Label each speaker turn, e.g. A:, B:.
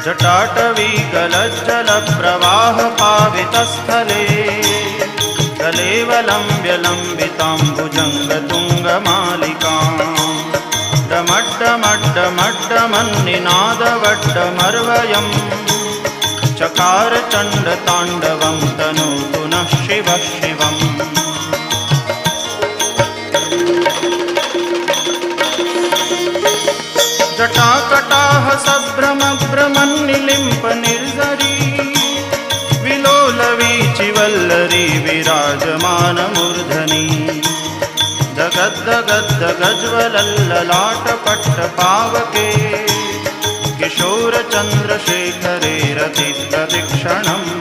A: जटाटवी गलज्जलप्रवाहपावितस्थले कलेवलम्ब्य लम्बिताम्बुजङ्गतुङ्गमालिकाम् डमड्डमड्डमड्डमन्निनादवड्डमर्वयम् चकार चण्डताण्डवं तनोतु नः शिवः शिवम्। जटाकटाह सभ्रमभ्रमन्निलिम्प निर्झरी विलोलवीचिवल्लरी विराजमानमूर्धनि दगद्दगद्दगज्ज्वलल्ललाटपट्टपावके किशोरचन्द्रशेखरे रतिप्रतिक्षणम्